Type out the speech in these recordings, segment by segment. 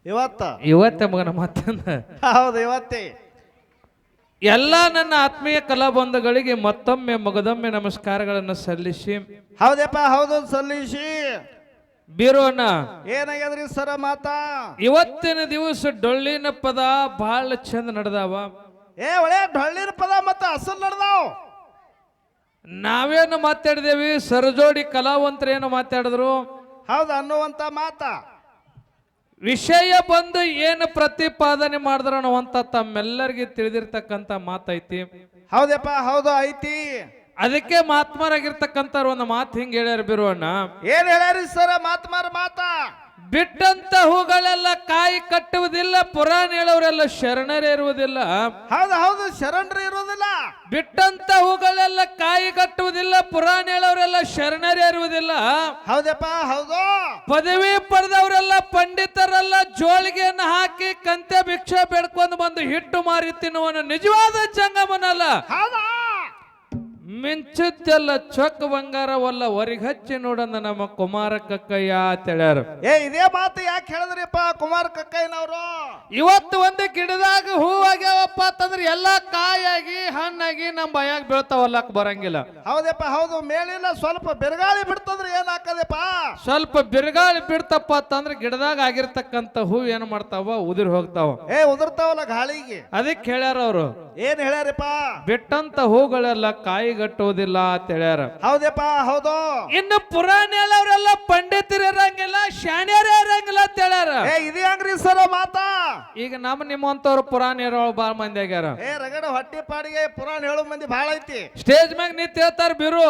ಇವತ್ತೇ ಮಗನ ಮತ್ತಂದ ಹೌದು ಇವತ್ತೇ. ಎಲ್ಲ ನನ್ನ ಆತ್ಮೀಯ ಕಲಾಬಂಧುಗಳಿಗೆ ಮತ್ತೊಮ್ಮೆ ಮಗದೊಮ್ಮೆ ನಮಸ್ಕಾರಗಳನ್ನು ಸಲ್ಲಿಸಿ ಹೌದಪ್ಪ ಹೌದು ಸಲ್ಲಿಸಿ ಬೀರೋಣ ಏನಾಗ್ಯದ್ರಿ ಸರ ಮಾತಾ ಇವತ್ತಿನ ದಿವಸ ಡೊಳ್ಳಿನ ಪದ ಬಹಳ ಚಂದ ನಡೆದಾವ. ಒಳ್ಳೆ ಡೊಳ್ಳಿನ ಪದ ಮತ್ತ ಅಸಲ್ ನಡೆದಾವ್. ನಾವೇನು ಮಾತಾಡಿದೇವಿ, ಸರಜೋಡಿ ಕಲಾವಂತರೇನು ಮಾತಾಡಿದ್ರು ಹೌದು ಅನ್ನುವಂತ ಮಾತಾ ವಿಷಯ ಬಂದು ಏನು ಪ್ರತಿಪಾದನೆ ಮಾಡಿದ್ರ ಅಂತ ತಮ್ಮೆಲ್ಲರಿಗೆ ತಿಳಿದಿರ್ತಕ್ಕಂಥ ಮಾತೈತಿ. ಹೌದಪ್ಪ ಹೌದು ಐತಿ. ಅದಕ್ಕೆ ಮಾತ್ಮರಾಗಿರ್ತಕ್ಕಂಥ ಒಂದು ಮಾತು ಹಿಂಗ ಹೇಳ್ಯಾರ ಬಿರುವಣ್ಣ. ಏನ್ ಹೇಳ್ಯಾರಿ ಸರ ಮಾತ್ಮಾರ ಮಾತಾ ಬಿಟ್ಟಂತ ಹೂಗಳೆಲ್ಲ ಕಾಯಿ ಕಟ್ಟುವುದಿಲ್ಲ, ಪುರಾಣ ಹೇಳೋರೆಲ್ಲ ಶರಣರೇ ಇರುವುದಿಲ್ಲ. ಹೌದು ಹೌದು ಶರಣರು ಇರುವುದಿಲ್ಲ. ಬಿಟ್ಟಂತ ಹೂಗಳೆಲ್ಲ ಕಾಯಿ ಕಟ್ಟುವುದಿಲ್ಲ, ಪುರಾಣ ಹೇಳೋರೆಲ್ಲ ಶರಣರೇ ಇರುವುದಿಲ್ಲ. ಹೌದಪ್ಪ ಹೌದು. ಪದವಿ ಪಡೆದವರೆಲ್ಲ ಪಂಡಿತರೆಲ್ಲ ಜೋಳಿಗೆಯನ್ನು ಹಾಕಿ ಕಂತೆ ಭಿಕ್ಷೆ ಬೇಡ್ಕೊಂಡು ಬಂದು ಹಿಟ್ಟು ಮಾರಿ ತಿನ್ನುವನು ನಿಜವಾದ ಜಂಗಮನಲ್ಲ. ಹೌದಾ ಮಿಂಚುತ್ತೆಲ್ಲ ಚೊಕ್ಕ ಬಂಗಾರವಲ್ಲ ಹೊರಗಚ್ಚಿ ನೋಡಂದ ನಮ್ಮ ಕುಮಾರ ಕಕ್ಕಯ್ಯ ಅಂತೇಳ್ಯಾರ. ಇದೇ ಮಾತು ಯಾಕೆ ಹೇಳಿದ್ರಿಪ್ಪ ಕುಮಾರ ಕಕ್ಕಯ್ಯನವರು? ಇವತ್ತು ಒಂದು ಗಿಡದಾಗ ಹೂವಾಗ್ಯಾವಪ್ಪ ಅಂತಂದ್ರೆ ಎಲ್ಲಾ ಕಾಯಾಗಿ ಹಣ್ಣಾಗಿ ನಮ್ಮ ಬಾಯಾಗ ಬೀಳ್ತಾವಲ್ಲಕ್ ಬರಂಗಿಲ್ಲ. ಹೌದಪ್ಪ ಹೌದು. ಮೇಲಿಲ್ಲ ಸ್ವಲ್ಪ ಬಿರುಗಾಳಿ ಬಿಡ್ತಂದ್ರೆ ಏನ್ ಹಾಕದಪ್ಪ? ಸ್ವಲ್ಪ ಬಿರುಗಾಳಿ ಬಿಡ್ತಪ್ಪ ಅಂತಂದ್ರೆ ಗಿಡದಾಗ ಆಗಿರ್ತಕ್ಕಂಥ ಹೂ ಏನ್ ಮಾಡ್ತಾವ, ಉದುರಿ ಹೋಗ್ತಾವ. ಉದುರ್ತಾವಲ್ಲ ಗಾಳಿಗೆ. ಅದಕ್ಕೆ ಹೇಳ್ಯಾರ ಅವರು. ಏನ್ ಹೇಳ್ಯಾರಪ್ಪ? ಬಿಟ್ಟಂತ ಹೂಗಳೆಲ್ಲ ಕಾಯಿಗಟ್ಟುವುದಿಲ್ಲ ಅಂತ ಹೇಳ್ಯಾರ. ಹೌದಪ್ಪ ಹೌದು. ಇನ್ನು ಪುರಾಣ ಹೇಳೋರೆಲ್ಲ ಪಂಡಿತರು ಇರಂಗಿಲ್ಲ, ಶಾಣ್ಯರೇ ಇರಂಗಿಲ್ಲ ಅಂತ ಹೇಳ್ಯಾರ. ಇದೇ ಅಂಗ್ರಿ ಸರ ಮಾತಾ. ಈಗ ನಿಮ್ಮಂತವ್ರು ಪುರಾಣ ಹೇಳೋಳು ಬಾಳ ಮಂದಿ ಆಗ್ಯಾರ. ರಗಡ ಹೊಟ್ಟಿ ಪಾಡಿಗೆ ಪುರಾಣ ಹೇಳೋ ಮಂದಿ ಬಹಳ ಐತಿ. ಸ್ಟೇಜ್ ಮ್ಯಾಗ ನಿಂತ ಹೇಳ್ತಾರ ಬಿರು.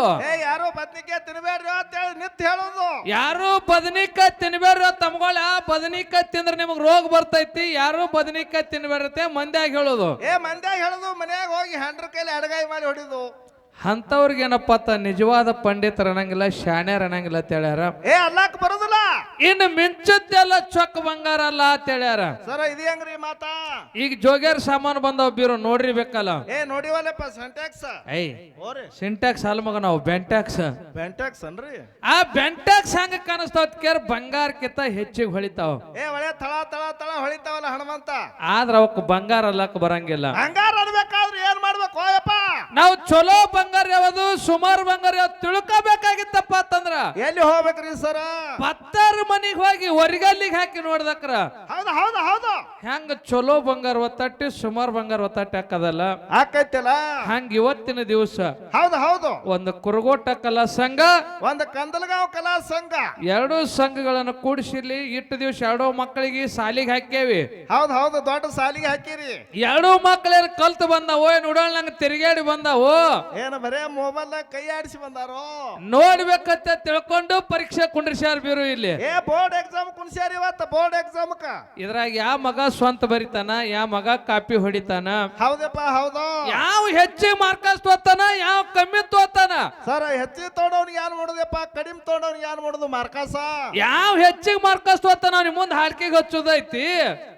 ಯಾರು ಬದ್ನಿಕಾಯಿ ತಿನ್ಬೇಡ್ರಿ ಅಂತ ಹೇಳಿ ನಿಂತ ಹೇಳೋದು. ಯಾರು ಬದನಿಕಾಯಿ ತಿನ್ಬೇಡ್ರಿ ತಮ್ಗಳ, ಬದನಿಕಾಯಿ ತಿಂದ್ರೆ ನಿಮಗ್ ರೋಗ ಬರ್ತೈತಿ, ಯಾರು ಬದನಿಕಾಯಿ ತಿನ್ಬೇಡ್ರತೆ ಮಂದ್ಯಾಗ ಹೇಳೋದು. ಮಂದ್ಯಾಗ ಹೇಳೋದು, ಮನ್ಯಾಗ ಹೋಗಿ ಹೆಂಡ್ರ ಕೈಲಿ ಅಡಗಾಯಿ ಮಾಡಿ ಹೊಡಿದು. ಅಂತವ್ರಿಗೆ ಏನಪ್ಪ ನಿಜವಾದ ಪಂಡಿತರ ಅನ್ನಂಗಿಲ್ಲ, ಶಾಣ್ಯರ್ ಅನ್ನಂಗಿಲ್ಲ ಅಂತ ಹೇಳ್ಯಾರ. ಅಲ್ಲಾಕ್ ಬರೋದಿಲ್ಲ. ಇನ್ನು ಮಿಂಚದ್ದೆಲ್ಲ ಚೊಕ್ಕ ಬಂಗಾರ ಅಲ್ಲ ಅಂತ ಹೇಳ್ಯಾರ. ಸರ ಇದೇ ಅಂಗ್ರಿ ಮಾತಾ. ಈಗ ಜೋಗ್ಯಾರ ಸಾಮಾನು ಬಂದವ್ ಬೀರು ನೋಡ್ರಿ ಬೇಕಲ್ಲ. ನೋಡಿವಲ್ಲಪ್ಪ ಸೆಂಟ್ಯಾಕ್ಸ್. ಸಿಂಟ್ಯಾಕ್ಸ್ ಅಲ್ಲ ಮಗ, ನಾವು ಬೆಂಟ್ಯಾಕ್ಸ್. ಬೆಂಟ್ಯಾಕ್ಸ್ ಅನ್ರಿ. ಆ ಬೆಂಟ್ಯಾಕ್ಸ್ ಹಂಗ ಕಾಣಿಸ್ತಾವ ಕೇರ್ ಬಂಗಾರಕ್ಕಿಂತ ಹೆಚ್ಚಿಗೆ ಹೊಳಿತಾವ. ಒಳ್ಳೆ ತಳ ತಳ ತಳ ಹೊಳಿತಾವಲ್ಲ ಹನುಮಂತ. ಆದ್ರ ಅವಕ್ ಬಂಗಾರ ಅಲ್ಲಕ್ ಬರಂಗಿಲ್ಲ. ಬಂಗಾರ ಅನ್ಬೇಕಾದ್ರೆ ಏನ್ ಮಾಡ್ಬೇಕು ಯಪ್ಪ? ನಾವು ಚಲೋ ಬಂಗಾರ ಯಾವುದು, ಸುಮಾರು ಬಂಗಾರ ಯಾವ್ದು ತಿಳ್ಕೋಬೇಕಾಗಿತ್ತಪ್ಪ ಅಂತಂದ್ರ ಎಲ್ಲಿ ಹೋಗ್ಬೇಕ್ರಿ ಸರ? ಪತ್ತಾರ ಮನಿಗ್ ಹೋಗಿ ಹೊರಗಲ್ಲಿಗೆ ಹಾಕಿ ನೋಡ್ದಕ್ರ. ಹೌದು ಹೌದು ಹೌದು. ಹೆಂಗ ಚಲೋ ಬಂಗಾರ ಒತ್ತಟ್ಟಿ ಸುಮಾರು ಬಂಗಾರ ಒತ್ತಟ್ಟಿ ಹಾಕದಲ್ಲ ಹಾಕೈತಿಲ್ಲ. ಹಂಗ ಇವತ್ತಿನ ದಿವಸ ಹೌದು ಹೌದು ಒಂದು ಕುರುಗೋಟ ಕಲಾ ಸಂಘ, ಒಂದು ಕಂದಲಗಾಂವ್ ಕಲಾ ಸಂಘ, ಎರಡೂ ಸಂಘಗಳನ್ನು ಕೂಡಿಸಿರ್ಲಿ. ಇಟ್ಟು ದಿವಸ ಎರಡೂ ಮಕ್ಕಳಿಗೆ ಸಾಲಿಗೆ ಹಾಕ್ಯವಿ. ಹೌದು ಹೌದು ದೊಡ್ಡ ಸಾಲಿಗೆ ಹಾಕಿರಿ. ಎರಡೂ ಮಕ್ಕಳೇನು ಕಲ್ತು ಬಂದಾವೋ, ನೋಡೋಣ ನಂಗೆ ತಿರುಗಾಡಿ ಬಂದಾವೋ, ಏನು ಬರೇ ಮೊಬೈಲ್ ಕೈ ಆಡಿಸಿ ಬಂದಾರೋ ನೋಡ್ಬೇಕಂತ ತಿಳ್ಕೊಂಡು ಪರೀಕ್ಷೆ ಕುಂಡ್ರಿಸ್ಯಾರ ಬೀರು ಇಲ್ಲಿ. ಬೋರ್ಡ್ ಎಕ್ಸಾಮ್ ಕುಣಿಸ್ಯಾರ ಇವತ್ತು. ಬೋರ್ಡ್ ಎಕ್ಸಾಮ್ ಇದ್ರಾಗ ಯಾವ ಮಗ ಸ್ವಂತ ಬರಿತಾನ, ಯಾವ ಮಗ ಕಾಪಿ ಹೊಡಿತಾನ, ಹೌದಪ್ಪ ಹೌದು, ಯಾವ ಹೆಚ್ಚಿಗೆ ಮಾರ್ಕಸ್ ತೋತಾನ, ಯಾವ ಕಮ್ಮಿ ತೋತಾನ. ಸರ್ ಹೆಚ್ಚಿಗೆ ತೊಗೊಂಡವ್ನಿಗೆ ಏನ್ ಮಾಡೋದಪ್ಪ, ಕಡಿಮೆ ತೊಗೊಂಡವ್ನಿಗೆ ಏನ್ ಮಾಡೋದು ಮಾರ್ಕಾಸ. ಯಾವ ಹೆಚ್ಚಿಗೆ ಮಾರ್ಕಸ್ ತೋತಾನ ಅವ್ನಿಗೆ ಮುಂದೆ ಹಾಡ್ಕೆಗೆ ಹಚ್ಚೋದೈತಿ.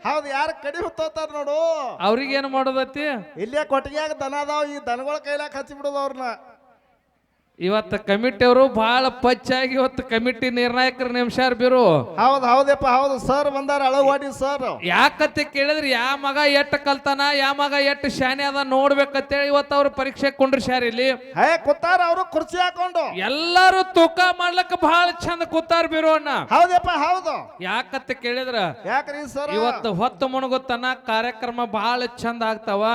ಹೌದು, ಯಾರು ಕಡಿಮೆ ತೋತಾರ ನೋಡು ಅವ್ರಿಗೆ ಏನ್ ಮಾಡೋದೈತಿ. ಇಲ್ಲೇ ಕೊಟ್ಟಿಗೆಯಾಗ ದನ ಅದಾವ, ಈ ದನಗಳ ಕೈಲಾಗ ಹಚ್ಚಿ ಬಿಡೋದು ಅವ್ರನ್ನ. ಇವತ್ತು ಕಮಿಟಿ ಅವರು ಬಹಳ ಪಚ್ಚಾಗಿ ಇವತ್ತು ಕಮಿಟಿ ನಿರ್ಣಾಯಕರು ನೇಮಸ್ಯಾರ ಬೀರು. ಹೌದು ಹೌದಪ್ಪ ಹೌದು. ಸರ್ ಬಂದಾರ ಅಳವಾಡಿ ಸರ್. ಯಾಕತ್ತೆ ಕೇಳಿದ್ರೆ ಯಾವ ಮಗ ಎಟ್ಟು ಕಲ್ತಾನ, ಯಾವ ಮಗ ಎಟ್ಟು ಶಾನೆ ಅದ ನೋಡ್ಬೇಕಂತೇಳಿ ಇವತ್ತು ಅವ್ರು ಪರೀಕ್ಷೆ ಕುಂಡ್ರಿಸ್ಯಾರ ಇಲ್ಲಿ. ಕೂತಾರ ಅವರು ಕುರ್ಚಿ ಹಾಕೊಂಡು. ಎಲ್ಲಾರು ತೂಕ ಮಾಡ್ಲಕ್ಕ ಬಹಳ ಚಂದ ಕೂತಾರ ಬೀರು ಅಣ್ಣ. ಹೌದಪ್ಪ ಹೌದು. ಯಾಕತ್ತೆ ಕೇಳಿದ್ರ ಯಾಕ್ರಿ ಸರ್ ಇವತ್ತು ಹೊತ್ತು ಮುಣಗುತ್ತನ ಕಾರ್ಯಕ್ರಮ ಬಹಳ ಚಂದ ಆಗ್ತಾವ.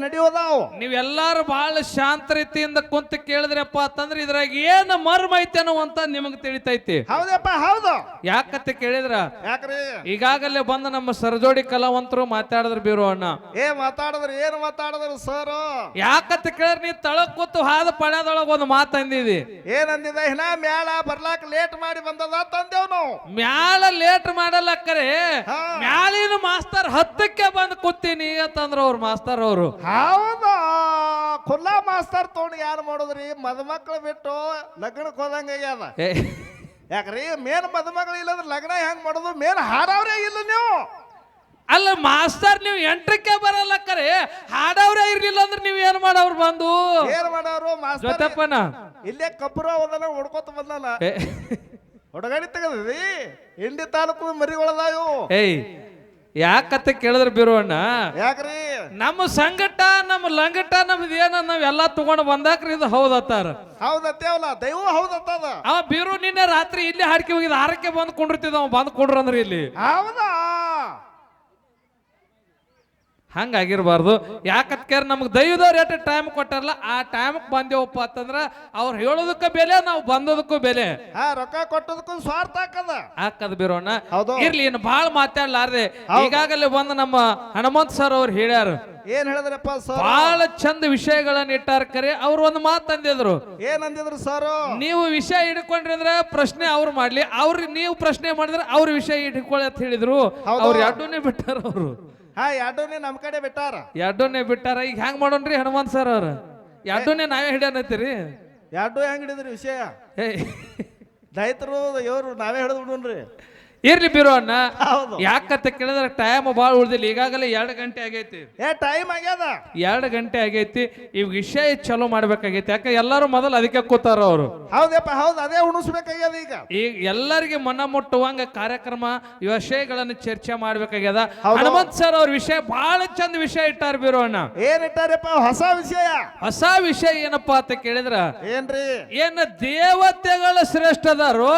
ನಡೆಯೋದಾವು. ನೀವೆಲ್ಲಾರು ಬಹಳ ಶಾಂತ ರೀತಿಯಿಂದ ಕುಂತ ಕೇಳಿದ್ರಪ್ಪ ಅಂತಂದ್ರೆ ಇದ್ರಾಗ ಏನ್ ಮರ್ಮ ಐತೆ ಅಂತ ನಿಮಗ್ ತಿಳಿತೈತಿ. ಹೌದಪ್ಪ ಹೌದು. ಯಾಕತ್ತೆ ಕೇಳಿದ್ರ ಯಾಕ್ರಿ ಈಗಾಗಲೇ ಬಂದ ನಮ್ಮ ಸರಜೋಡಿ ಕಲಾವಂತರು ಮಾತಾಡಿದ್ರು ಬೀರು ಅಣ್ಣ. ಮಾತಾಡಿದ್ರು ಏನ್ ಮಾತಾಡಿದ್ರು ಸರ್? ಯಾಕತ್ತೆ ಕೇಳಿದ್ರೆ ನೀ ತಳಕ್ ಕೂತು ಹಾದ ಪಳ್ಯದೊಳಗ ಒಂದು ಮಾತಂದಿದಿ. ಏನಂದಿದ? ಹಿನ ಮ್ಯಾಲ ಬರ್ಲಾಕ ಲೇಟ್ ಮಾಡಿ ಬಂದದ ತಂದೇವ್ ನಾವು. ಮ್ಯಾಲ ಲೇಟ್ ಮಾಡಲ್ಲ ಕರೆ, ಮ್ಯಾಲಿನ ಮಾಸ್ತರ್ 10ಕ್ಕೆ ಬಂದು ಕೂತೀನಿ ಅಂತಂದ್ರ ಅವ್ರ ಮಾಸ್ತರ್ ಅವರು. ಹೌದಾ? ಖುಲ್ಲಾ ಮಾಸ್ತರ್ ತಗೊಂಡು ಯಾರು ಮಾಡುದ್ರಿ? ಮದುಮಕ್ಳು ಬಿಟ್ಟು ಲಗ್ನಕ್ಕೆ ಹೋದಂಗ ಆಗ್ಯದ. ಯಾಕ್ರಿ ಮೇನ್ ಮದುಮಕ್ಳು ಇಲ್ಲಂದ್ರೆ ಲಗ್ನ ಹೆಂಗ್ ಮಾಡೋದು? ಮೇನ್ ಹಾಡವ್ರೇ ಇಲ್ಲ ನೀವು. ಅಲ್ಲ ಮಾಸ್ತರ್ ನೀವು 8ಕ್ಕೆ ಬರಲ್ಲ ಕರೆ, ಹಾಡವ್ರೇ ಇರ್ಲಿಲ್ಲ ಅಂದ್ರೆ ನೀವ್ ಏನ್ ಮಾಡವ್ರು ಬಂದು? ಏನ್ ಮಾಡವ್ರು ಮಾಸ್ತರ್? ಜೊತೆಪ್ಪನ ಇಲ್ಲೇ ಕಬ್ರ ಹೋದನ ಹುಡ್ಕೋತ ಬಂದಲ್ಲ. ಹುಡುಗಾಡಿ ತೆಗದ್ರಿ ಇಂಡಿ ತಾಲೂಕು ಮರಿಗೊಳದಾವು. ಯಾಕತ್ತ ಕೇಳಿದ್ರೆ ಬೀರೋಣ್ಣ, ಯಾಕ್ರಿ ನಮ್ಮ ಸಂಗಟ ನಮ್ಮ ಲಂಗಟ ನಮ್ದು ಏನ ನಾವೆಲ್ಲಾ ತಗೊಂಡು ಬಂದಾಕ್ರಿ ಇದು ಹೌದತ್ತಾರ. ಹೌದತ್ತೇವಲ್ಲ ದೈವ ಹೌದತ್ತದ. ಅವ ಬೀರು ನಿನ್ನೆ ರಾತ್ರಿ ಇಲ್ಲಿ ಹಾಡ್ಕಿ ಹೋಗಿದ, ಹಾರಕ್ಕೆ ಬಂದು ಕುಂಡಿರ್ತಿದ್ದ ಅವ, ಬಂದು ಕುಂಡ್ರ ಅಂದ್ರೆ ಇಲ್ಲಿ ಹೌದಾ? ಹಂಗಾಗಿರ್ಬಾರ್ದು. ಯಾಕತ್ ಕೇರ್ ನಮ್ಗೆ ದೈವದವ್ರು ಎಷ್ಟು ಟೈಮ್ ಕೊಟ್ಟಾರಲ್ಲ ಆ ಟೈಮ್ಗೆ ಬಂದೇವಪ್ಪ ಅಂತಂದ್ರ ಅವ್ರು ಹೇಳೋದಕ್ಕೂ ಬೆಲೆ, ನಾವು ಬಂದೋದಕ್ಕೂ ಬೆಲೆ. ರೊಕ್ಕ ಕೊಟ್ಟದಕ್ಕೂ ಸ್ವಾರ್ಥ ಹಾಕದ್ ಬೀರೋಣ. ಹೌದು. ಇರ್ಲಿ ಇನ್ನು ಬಾಳ ಮಾತಾಡ್ಲಾರ್ದೆ ಈಗಾಗಲೇ ಬಂದು ನಮ್ಮ ಹನುಮಂತ್ ಸರ್ ಅವ್ರು ಹೇಳ್ಯಾರ. ಏನ್ ಹೇಳಿದ್ರಪ್ಪ ಸರ್? ಬಹಳ ಚಂದ ವಿಷಯಗಳನ್ನ ಇಟ್ಟಾರ. ಕರೆ ಅವ್ರು ಒಂದು ಮಾತು ಅಂದಿದ್ರು. ಏನ್ ಅಂದಿದ್ರು ಸರ್? ನೀವು ವಿಷಯ ಹಿಡ್ಕೊಂಡ್ರಿ ಅಂದ್ರೆ ಪ್ರಶ್ನೆ ಅವ್ರು ಮಾಡ್ಲಿ, ನೀವು ಪ್ರಶ್ನೆ ಮಾಡಿದ್ರೆ ಅವ್ರ ವಿಷಯ ಹಿಡ್ಕೊಳ್ಳಿ ಅಂತ ಹೇಳಿದ್ರು. ಅವ್ರು ಎರಡೂನೇ ಬಿಟ್ಟಾರ. ಅವರು ಎರಡೂನೇ ನಮ್ ಕಡೆ ಬಿಟ್ಟಾರ. ಎರಡೂನೇ ಬಿಟ್ಟಾರ. ಈಗ ಹೆಂಗ್ ಮಾಡೋಣ್ರಿ ಹನುಮಂತ್ ಸರ್ ಅವ್ರ? ಎರಡೂನೇ ನಾವೇ ಹಿಡಿಯನತ್ತೀರಿ. ಎರಡು ಹೆಂಗ್ ಹಿಡಿದ್ರಿ ವಿಷಯ? ದೈತರು ಇವ್ರು ನಾವೇ ಹಿಡಿದು ಬಿಡೋಣ್ರಿ. ಇರ್ಲಿ ಬೀರೋ ಅಣ್ಣ. ಹೌದು. ಯಾಕಂತ ಕೇಳಿದ್ರೆ ಟೈಮ್ ಭಾಳ ಉಳ್ದಿಲ್ಲ. ಈಗಾಗಲೇ 2 ಗಂಟೆ ಆಗೈತಿ. ಟೈಮ್ ಆಗ್ಯದ. 2 ಗಂಟೆ ಆಗೈತಿ. ಈ ವಿಷಯ ಚಲೋ ಮಾಡ್ಬೇಕಾಗೈತಿ. ಯಾಕೆ ಎಲ್ಲರೂ ಮೊದಲು ಅದಕ್ಕೆ ಕೂತಾರ ಅವರು. ಹೌದಪ್ಪ ಹೌದು, ಅದೇ ಉಣಿಸ್ಬೇಕಾಗ್ಯದ. ಈಗ ಎಲ್ಲರಿಗೆ ಮನ ಮುಟ್ಟುವಂಗ ಕಾರ್ಯಕ್ರಮ ವಿಷಯಗಳನ್ನು ಚರ್ಚೆ ಮಾಡ್ಬೇಕಾಗ್ಯದ. ಹನುಮಂತ್ ಸರ್ ಅವ್ರ ವಿಷಯ ಬಹಳ ಚಂದ ವಿಷಯ ಇಟ್ಟಾರ ಬೀರೋ ಅಣ್ಣ. ಏನ್ ಇಟ್ಟಾರಪ್ಪ? ಹೊಸ ವಿಷಯ. ಹೊಸ ವಿಷಯ ಏನಪ್ಪಾ ಅಂತ ಕೇಳಿದ್ರ ಏನ್ರಿ? ಏನ ದೇವತೆಗಳು ಶ್ರೇಷ್ಠ ಅದಾರು,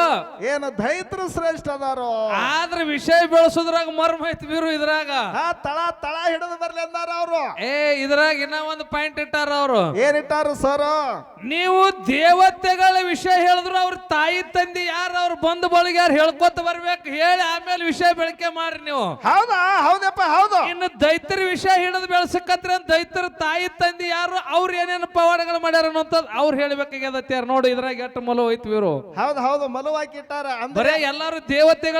ಏನು ದೈತ್ರು ಶ್ರೇಷ್ಠ ಅದಾರು. ಆದ್ರೆ ವಿಷಯ ಬೆಳೆಸೋದ್ರಾಗ ಮರ್ಮ ಐತಿ ಬೀರು. ಇದ್ರಾಗ ತಳ ತಳ ಹಿಡಿದು ಬರ್ಲಿ ಅಂದಾರ ಅವರು. ಇದ್ರಾಗ ಇನ್ನ ಒಂದು ಪಾಯಿಂಟ್ ಇಟ್ಟಾರ ಅವರು. ಏನ್ ಇಟ್ಟಾರು ಸರ್? ನೀವು ದೇವತೆಗಳ ವಿಷಯ ಹೇಳಿದ್ರು ಅವ್ರ ತಾಯಿ ತಂದೆ ಯಾರು, ಅವ್ರು ಬಂಧು ಬಳಗ ಯಾರು ಹೇಳ್ಕೊತ ಬರ್ಬೇಕು. ಹೇಳಿ ಆಮೇಲೆ ವಿಷಯ ಬೆಳಕೆ ಮಾಡ್ರಿ ನೀವು. ಹೌದಾ? ಹೌದಪ್ಪ ಹೌದು. ಇನ್ನು ದೈತರ ವಿಷಯ ಹಿಡಿದು ಬೆಳೆಸಕತ್ರ ದೈತರ ತಾಯಿ ತಂದೆ ಯಾರು, ಅವ್ರು ಏನೇನು ಪವಾಡಗಳು ಮಾಡ್ಯಾರ ಅನ್ನೋಂಥದ್ದು ಅವ್ರು ಹೇಳ್ಬೇಕಾಗ್ಯದ. ನೋಡಿ ಇದ್ರಾಗ ಎಷ್ಟು ಮಲು ಐತಿ ಬೀರು. ಹೌದು ಹೌದು, ಮಲುವಾಕಿ ಇಟ್ಟಾರ. ಬರೇ ಎಲ್ಲಾರು ದೇವತೆಗಳ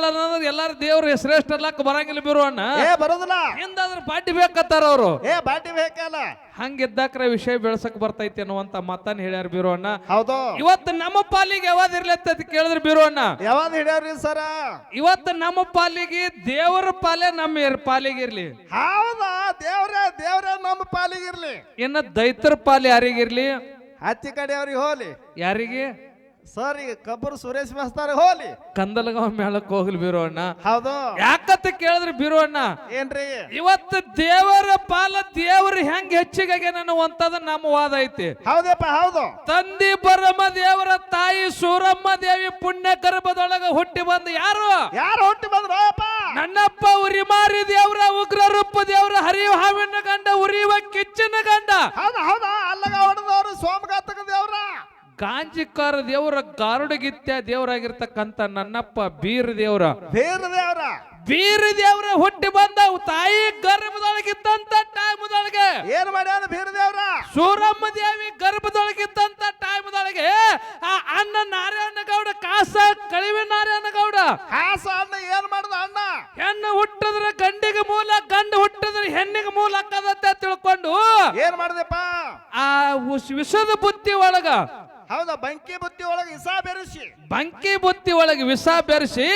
ಎಲ್ಲಾರು ದೇವ್ರು ಶ್ರೇಷ್ಠ ಅಲ್ಲಕ್ಕ ಬರಂಗಿಲ್ಲ ಬೀರು ಅಣ್ಣ. ಬರೋದಿಲ್ಲ. ಹಿಂದಾದ್ರ ಬಾಟಿ ಬೇಕತ್ತಾರ ಅವರು. ಬಾಟಿ ಬೇಕಲ್ಲ. ಹಂಗಿದ್ದಾಕ್ರೆ ವಿಷಯ ಬೆಳ್ಸಕ್ ಬರ್ತೈತಿ ಅನ್ನುವಂತ ಮಾತನ್ನ ಹೇಳ್ಯಾರ ಬೀರು ಅಣ್ಣ. ಹೌದು. ಇವತ್ತು ನಮ್ಮ ಪಾಲಿಗೆ ಯಾವ್ದು ಇರ್ಲತ್ತ ಕೇಳಿದ್ರೆ ಬೀರು ಅಣ್ಣ, ಯಾವ್ದು ಹಿಡಿಯವ್ರಿ ಸರ? ಇವತ್ತು ನಮ್ಮ ಪಾಲಿಗೆ ದೇವರ ಪಾಲೆ ನಮ್ಮ ಪಾಲಿಗೆ ಇರ್ಲಿ. ಹೌದಾ? ದೇವ್ರೇ ನಮ್ಮ ಪಾಲಿಗಿರ್ಲಿ. ಇನ್ನ ದೈತರ ಪಾಲಿ ಯಾರಿಗಿರ್ಲಿ? ಹತ್ತಿ ಕಡೆ ಅವ್ರಿಗೆ ಹೋಲಿ. ಯಾರಿಗೆ ಸರ್? ಈಗ ಕಬ್ಬರು ಸುರೇಶ್ ಮಾಸ್ತಾರ ಹೋಲಿ. ಕಂದಲಗಾಂವ್ ಮೇಳಕ್ ಹೋಗ್ಲಿ ಬೀರು ಅಣ್ಣ. ಹೌದು. ಯಾಕಂತ ಕೇಳಿದ್ರೆ ಬೀರು ಅಣ್ಣ, ಏನ್ರಿ? ಇವತ್ತು ದೇವರ ಪಾಲ ದೇವರು ಹೆಂಗ್ ಹೆಚ್ಚಿಗೆ ಅನ್ನುವಂಥದ್ದು ನಮ್ಮ ವಾದ ಐತಿ. ಹೌದಪ್ಪ ಹೌದು. ತಂದಿ ಬರಮ್ಮ ದೇವರ ತಾಯಿ ಸೂರಮ್ಮ ದೇವಿ ಪುಣ್ಯ ಗರ್ಭದೊಳಗ ಹುಟ್ಟಿ ಬಂದು ಯಾರು ಹುಟ್ಟಿ ಬಂದ್ರು? ನನ್ನಪ್ಪ ಉರಿಮಾರಿ ದೇವ್ರ, ಉಗ್ರ ರೂಪ ದೇವ್ರ, ಹರಿಯುವ ಹಾವಿನ ಗಂಡ, ಉರಿಯುವ ಕಿಚ್ಚಿನ ಗಂಡ. ಹೌದಾ? ಅಲ್ಲಗ ಹೊಡೆದವರು ಸೋಮಘಾತಕ ದೇವ್ರ, ಗಾಂಜಿಕಾರ ದೇವರ, ಗಾರುಡಗಿತ್ಯ ದೇವರಾಗಿರ್ತಕ್ಕಂಥ ನನ್ನಪ್ಪ ಬೀರ ದೇವ್ರ, ಬೀರ ದೇವ್ರ ಹುಟ್ಟಿ ಬಂದ ತಾಯಿ ಗರ್ಭದೊಳಗಿದ್ದಂತ ಟೈಮ್ದೊಳಗೆ ಏನ್ ಮಾಡ್ಯಾನ ಬೀರ ದೇವ್ರ? ಸೂರಮ್ಮ ದೇವಿ ಗರ್ಭದೊಳಗಿದ್ದಂತ ಟೈಮ್ದೊಳಗೆ ಆ ಅಣ್ಣ ನಾರಾಯಣ ಗೌಡ, ಕಾಸ ಕಳಿವೆ ನಾರಾಯಣ ಗೌಡ, ಅಣ್ಣ ಏನ್ ಮಾಡ್ದ? ಅಣ್ಣ ಹೆಣ್ಣು ಹುಟ್ಟಿದ್ರೆ ಗಂಡಿಗೆ ಮೂಲ, ಗಂಡು ಹುಟ್ಟಿದ್ರೆ ಹೆಣ್ಣಿಗೆ ಮೂಲ ಅಕ್ಕದತ್ತೆ ತಿಳ್ಕೊಂಡು ಏನ್ ಮಾಡ್ದಪ್ಪ? ಆ ವಿಷದ ಬುತ್ತಿ ಒಳಗ, ಹೌದಾ, ಬಂಕಿ ಬುತ್ತಿ ಒಳಗೆ ವಿಷ ಬೆರೆಸಿ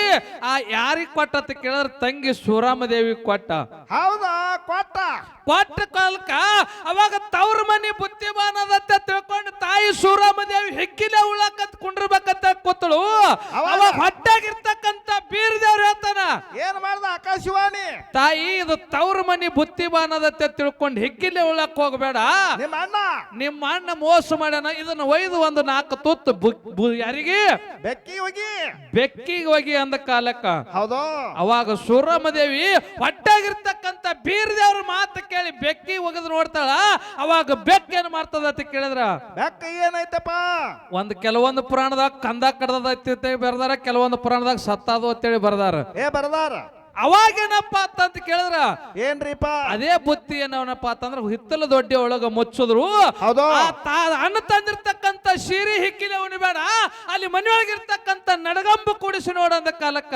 ಆ ಯಾರಿಗ್ ಕೊಟ್ಟ ಅಂತ ಕೇಳಿದ್ರೆ ತಂಗಿ ಸೂರಮ್ಮದೇವಿ ಕೊಟ್ಟ. ಹೌದಾ? ಕೊಟ್ಟ ಕಾಲಕ್ಕ ಅವಾಗ ತವ್ರ ಮನಿ ಬುದ್ಧಿಮಾನದತ್ತೆ ತಿಳ್ಕೊಂಡು ತಾಯಿ ಸೂರಮ್ಮದೇವಿ ಹೆಕ್ಕಿಲೆ ಉಳಕತ್ ಕುಂಡ್ರಬೇಕಂತ ಕೂತಳು. ಅವಾಗ ಹೊಟ್ಟಾಗಿರ್ತಕ್ಕಂತ ಬೀರದೇವ್ರು ಹೇಳ್ತಾನ, ಏನ್ ಮಾಡ್ದ ಆಕಾಶವಾಣಿ? ತಾಯಿ ಇದು ತವ್ರ ಮನಿ ಬುದ್ಧಿಮಾನದತ್ತೆ ತಿಳ್ಕೊಂಡು ಹೆಕ್ಕಿಲೆ ಉಳಕ್ ಹೋಗ್ಬೇಡ, ನಿಮ್ಮ ಅಣ್ಣ ಮೋಸ ಮಾಡ್ಯಾನ, ಇದನ್ನ ಒಯ್ದು ಒಂದು 4 ತುತ್ತು ಯಾರಿಗೆ ಬೆಕ್ಕಿಗೆ ಹೋಗಿ ಅಂದ ಕಾಲಕ್ಕ. ಹೌದು. ಅವಾಗ ಸೂರಮ್ಮದೇವಿ ಹೊಟ್ಟಾಗಿರ್ತಕ್ಕಂತ ಬೀರದೇವ್ರ ಮಾತು ಕೇಳಿ ಬೆಕ್ಕಿ ಒಗದ್ ನೋಡ್ತಾಳ. ಅವಾಗ ಬೆಕ್ಕ ಏನ್ ಮಾಡ್ತದ ಅಂತ ಕೇಳಿದ್ರ, ಬೆಕ್ಕ ಏನೈತಪ್ಪ? ಕೆಲವೊಂದು ಪುರಾಣದಾಗ ಕಂದ ಕಡ್ದೈತಿ ಬರ್ದಾರ, ಕೆಲವೊಂದು ಪುರಾಣದಾಗ ಸತ್ತಾದು ಅಂತೇಳಿ ಬರ್ದಾರ. ಅವಾಗೇನಪ್ಪ ಅಂತ ಕೇಳಿದ್ರ ಏನ್ರಿಪ್ಪ? ಅದೇ ಬುತ್ತಿ ಏನವನಪ್ಪ ಅಂತಂದ್ರ ಹಿತ್ತಲ ದೊಡ್ಡಿ ಒಳಗ ಮುಚ್ಚಿದ್ರು. ಅಣ್ಣ ತಂದಿರ್ತಕ್ಕಂತ ಸೀರೆ ಹಿಕ್ಕಿಲೆ ಉಣಿಬೇಡ, ಅಲ್ಲಿ ಮನೆಯೊಳಗಿರ್ತಕ್ಕಂತ ನಡಗಂಬ ಕೂಡಿಸಿ ನೋಡಂದ ಕಾಲಕ್ಕ.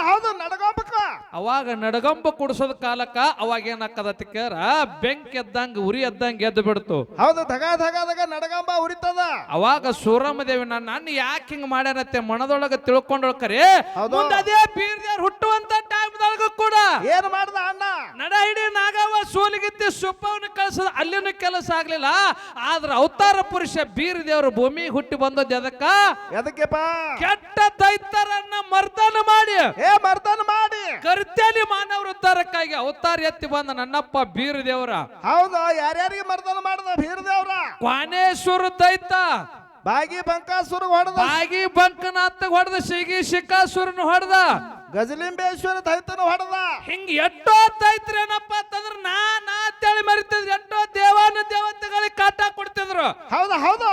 ಹೌದು ನಡಗಂಬಕ್ಕ. ಅವಾಗ ನಡಗಂಬ ಕೂಡಿಸೋದ ಕಾಲಕ್ಕ ಅವಾಗ ಏನಾಕದತ್ತ ಕೇಳ ಬೆಂಕಿ ಎದ್ದಂಗ ಉರಿ ಎದ್ದಂಗ ಎದ್ದು ಬಿಡ್ತು. ಹೌದು, ಧಗ ನಡಗಂಬ ಉರಿತದ. ಅವಾಗ ಸೂರಮ್ಮದೇವಿ ನನ್ನ ಯಾಕೆ ಹಿಂಗ ಮಾಡ್ಯಾರತ್ತೆ ಮನದೊಳಗ ತಿಳ್ಕೊಂಡೊಳ್ಕರಿ ಅದೇ ಬೀರ್ದೇವ್ರು ಹುಟ್ಟುವಂತ ಟೈಮ್ ಕೂಡ ಏನ್ ಮಾಡ್ದ ಅಣ್ಣ? ನಡ ಹಿಡಿ ನಾಗವ ಸೋಲಿಗಿತ್ತಿ ಸುಪ್ಪವನ್ನ ಕಳಿಸದ ಅಲ್ಲಿನ ಕೆಲಸ ಆಗ್ಲಿಲ್ಲ. ಆದ್ರ ಅವತಾರ ಪುರುಷ ಬೀರ ದೇವರು ಭೂಮಿಗೆ ಹುಟ್ಟಿ ಬಂದದ್ದು ಎದಕ್ಕೆಪ್ಪ? ಕೆಟ್ಟ ದೈತ್ಯರನ್ನ ಮರ್ದನ ಮಾಡಿ ಕರ್ತೇಲಿ ಮಾನವ ಉದ್ಧಾರ ಮಾಡಬೇಕಾಗಿ ಅವತಾರ ಎತ್ತಿ ಬಂದ ನನ್ನಪ್ಪ ಬೀರ ದೇವ್ರ. ಹೌದು, ಯಾರ್ಯಾರಿಗೆ ಮರ್ದನ ಮಾಡ್ದ ಬೀರದೇವ್ರ? ಕ್ವಾನೇಶ್ವರ ದೈತ, ಬಾಗಿ ಬಂಕಾಸುರ ಹೊಡೆದ, ಬಾಗಿ ಬಂಕನಾಥ ಹೊಡೆದ, ಶಿಗಿ ಶಿಕಾಸುರನ ಹೊಡೆದ, ಗಜಲಿಂಬೇಶ್ವರ ದೈತನ ಹೊಡೆದ. ಹಿಂಗ ಎಷ್ಟೋ ದೈತ್ರು ಏನಪ್ಪ ಅಂತಂದ್ರ ನಾ ಅಂತೇಳಿ ಮರಿತಿದ್ರು. ಎಷ್ಟೋ ದೇವಾನ ದೇವತೆಗಳಿಗೆ ಕಾಟ ಕೊಡ್ತಿದ್ರು. ಹೌದು ಹೌದು,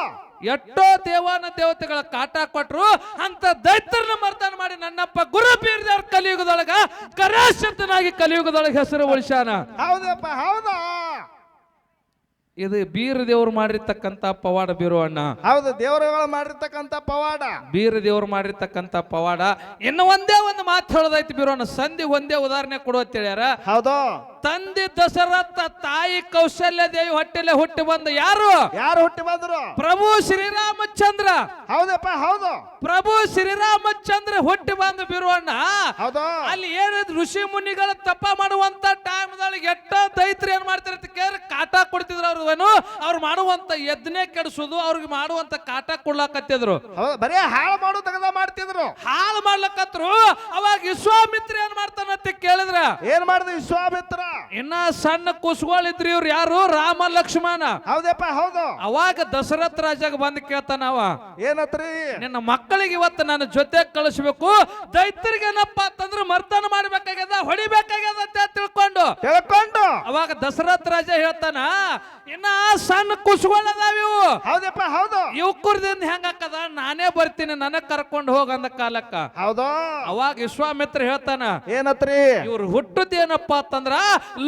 ಎಷ್ಟೋ ದೇವಾನ ದೇವತೆಗಳ ಕಾಟ ಕೊಟ್ರು. ಅಂತ ದೈತ್ಯರನ್ನ ಮರ್ದಾನ ಮಾಡಿ ನನ್ನಪ್ಪ ಗುರು ಬೀರದೇವ್ರ ಕಲಿಯುಗದೊಳಗ ಕರಾಶಕ್ತನಾಗಿ ಕಲಿಯುಗದೊಳಗೆ ಹೆಸರು ಉಳಿಸ್ಯಾನ. ಹೌದಪ್ಪ ಹೌದಾ. ಇದು ಬೀರ ದೇವ್ರು ಮಾಡಿರ್ತಕ್ಕಂತ ಪವಾಡ ಬೀರು ಅಣ್ಣ. ಹೌದು, ದೇವರುಗಳು ಮಾಡಿರ್ತಕ್ಕಂತ ಪವಾಡ, ಬೀರ ದೇವ್ರು ಮಾಡಿರ್ತಕ್ಕಂತ ಪವಾಡ. ಇನ್ನು ಒಂದೇ ಒಂದು ಮಾತು ಹೇಳೋದೈತಿ ಬೀರು ಅಣ್ಣ. ಸಂಧಿ ಒಂದೇ ಉದಾಹರಣೆ ಕೊಡುವತ್ತ ಹೇಳ್ಯಾರ. ಹೌದು, ತಂದೆ ದಶರಥ, ತಾಯಿ ಕೌಶಲ್ಯ ದೇವಿ ಹೊಟ್ಟೆಲೆ ಹುಟ್ಟಿ ಬಂದ ಯಾರು? ಯಾರು ಹುಟ್ಟಿ ಬಂದ್ರು? ಪ್ರಭು ಶ್ರೀರಾಮಚಂದ್ರ. ಹೌದಪ್ಪ ಹೌದು, ಪ್ರಭು ಶ್ರೀರಾಮಚಂದ್ರ ಹುಟ್ಟಿ ಬಂದ ಬಿರುವಣ್ಣ. ಹೌದು, ಅಲ್ಲಿ ಏನಿದ್ ಋಷಿ ಮುನಿಗಳ ತಪ ಮಾಡುವಂತ ಟೈಮ್ದೊಳಗೆ ಎಷ್ಟ ದೈತ್ರಿ ಏನ್ ಮಾಡ್ತಾರೆ ಅಂತ ಕೇಳಿ ಕಾಟ ಕೊಡ್ತಿದ್ರು. ಅವ್ರು ಮಾಡುವಂತ ಯಜ್ಞೆ ಕೆಡಿಸೋದು, ಅವ್ರಿಗೆ ಮಾಡುವಂತ ಕಾಟ ಕೊಡ್ಲಾಕತ್ತಿದ್ರು. ಬರೀ ಹಾಳು ಮಾಡು ತೆಗೆದ ಮಾಡ್ತಿದ್ರು, ಹಾಳು ಮಾಡ್ಲಕತ್ರು. ಅವಾಗ ವಿಶ್ವಾಮಿತ್ರ ಏನ್ ಮಾಡ್ತಾನಂತ ಕೇಳಿದ್ರ, ಏನ್ ಮಾಡಿದ ವಿಶ್ವಾಮಿತ್ರ? ಇನ್ನ ಸಣ್ಣ ಕುಸ್ಗಳಿದ್ರಿ ಇವ್ರು ಯಾರು? ರಾಮ ಲಕ್ಷ್ಮಣ. ಹೌದಪ್ಪ ಹೌದು. ಅವಾಗ ದಶರಥ ರಾಜಾಗ ಬಂದ್ ಕೇಳ್ತಾನವ, ಏನತ್ರಿ? ನಿನ್ನ ಮಕ್ಕಳಿಗೆ ಇವತ್ತು ನನ್ನ ಜೊತೆ ಕಳಿಸ್ಬೇಕು. ದೈತ್ಯರಿಗೆ ಏನಪ್ಪ ಅಂತಂದ್ರೆ ಮರ್ದನ ಮಾಡ್ಬೇಕಾಗ್ಯದ, ಹೊಡಿಬೇಕಾಗ್ಯದ ಅಂತ ತಿಳ್ಕೊಂಡು ಅವಾಗ ದಶರಥ ರಾಜ ಹೇಳ್ತಾನ, ಇನ್ನ ಸಣ್ಣ ಕುಸ್ಗಳದಾವಿವು. ಹೌದಪ್ಪ ಹೌದು. ಯುವಕರದಿಂದ ಹೆಂಗಾಕದ, ನಾನೇ ಬರ್ತೀನಿ, ನನಗ್ ಕರ್ಕೊಂಡು ಹೋಗಂದ ಕಾಲಕ್ಕ. ಹೌದು. ಅವಾಗ ವಿಶ್ವಾಮಿತ್ರ ಹೇಳ್ತಾನ, ಏನತ್ರಿ? ಇವ್ರು ಹುಟ್ಟುದೇನಪ್ಪ ಅಂತಂದ್ರ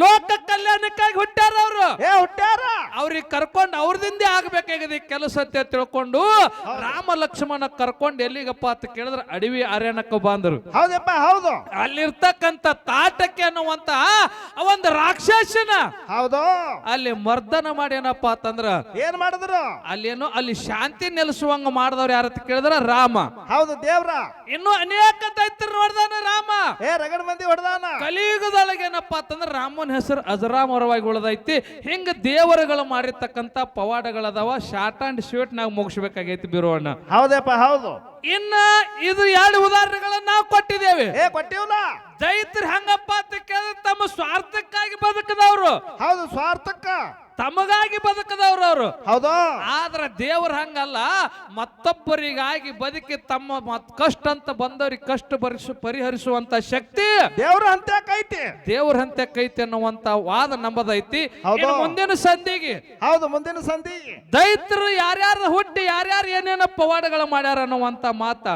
ಲೋಕ ಕಲ್ಯಾಣಕ್ಕಾಗಿ ಹುಟ್ಟ್ಯಾರ. ಅವ್ರು ಹುಟ್ಟ್ಯಾರ, ಅವ್ರಿಗೆ ಕರ್ಕೊಂಡು ಅವ್ರದಿಂದ ಆಗ್ಬೇಕಾಗಿದೆ ಕೆಲಸ ಅಂತ ತಿಳ್ಕೊಂಡು ರಾಮ ಲಕ್ಷ್ಮಣ ಕರ್ಕೊಂಡು ಎಲ್ಲಿಗಪ್ಪ ಅಂತ ಕೇಳಿದ್ರ ಅಡವಿ ಅರಣ್ಯಕ್ಕೆ ಬಂದ್ರು. ಹೌದಪ್ಪ ಹೌದು. ಅಲ್ಲಿರ್ತಕ್ಕಂಥ ತಾಟಕ್ಕೆ ಅನ್ನುವಂತ ಒಂದು ರಾಕ್ಷಸನ ಹೌದು ಅಲ್ಲಿ ಮರ್ದನ ಮಾಡಿ ಏನಪ್ಪಾ ಅಂತಂದ್ರ ಏನ್ ಮಾಡಿದ್ರು? ಅಲ್ಲಿ ಶಾಂತಿ ನೆಲೆಸುವಂಗ ಮಾಡಿದವ್ರು ಯಾರತ್ತ ಕೇಳಿದ್ರ ರಾಮ. ಹೌದು, ದೇವ್ರ. ಇನ್ನು ಅನೇಕ ದೈತ್ಯರು ಹೊಡೆದಾನ ರಾಮ. ರಗಡ ಮಂದಿ ಹೊಡೆದಾನ. ಕಲಿಯುಗದೊಳಗೆ ಏನಪ್ಪಾ ಅಂತಂದ್ರ ರಾಮನ ಹೆಸರು ಅಜರಾಮರವಾಗಿ ಉಳಿದೈತಿ. ಹಿಂಗ ದೇವರುಗಳು ಮಾಡಿರ್ತಕ್ಕಂಥ ಪವಾಡಗಳದಾವ. ಶಾರ್ಟ್ ಅಂಡ್ ಸ್ವೀಟ್ ನಾವು ಮುಗಿಸ್ಬೇಕಾಗೈತಿ ಬಿರೋಣ. ಹೌದಪ್ಪ ಹೌದು. ಇನ್ನ ಇದು 2 ಉದಾಹರಣೆಗಳನ್ನ ನಾವು ಕೊಟ್ಟಿದ್ದೇವೆ. ಕೊಟ್ಟಿವಲ್ಲ. ದೈತ್ಯರು ಹಂಗಪ್ಪ ಅಂತ ಕೇಳಿದ್ರೆ ತಮ್ಮ ಸ್ವಾರ್ಥಕ್ಕಾಗಿ ಬದುಕದವ್ರು. ಹೌದು, ಸ್ವಾರ್ಥಕ್ಕ ತಮಗಾಗಿ ಬದುಕದವ್ರು ಅವರು. ಹೌದು. ಆದ್ರ ದೇವ್ರ ಹಂಗಲ್ಲ, ಮತ್ತೊಬ್ಬರಿಗಾಗಿ ಬದುಕಿ ತಮ್ಮ ಕಷ್ಟ ಅಂತ ಬಂದವ್ರಿಗೆ ಕಷ್ಟ ಪರಿಹರಿಸುವಂತ ಶಕ್ತಿ ದೇವ್ರ ಹಂತಕ್ಕೈತಿ. ದೇವ್ರ ಹಂತಕ್ಕೈತಿ ಅನ್ನುವಂತ ವಾದ ನಂಬದೈತಿ. ಮುಂದಿನ ಸಂಧಿಗೆ ಹೌದು, ಮುಂದಿನ ಸಂಧಿಗೆ ದೈತ್ಯರು ಯಾರ್ಯಾರು ಹುಟ್ಟಿ ಯಾರ್ಯಾರು ಏನೇನ ಪವಾಡಗಳು ಮಾಡ್ಯಾರ ಅನ್ನುವಂತ ಮಾತ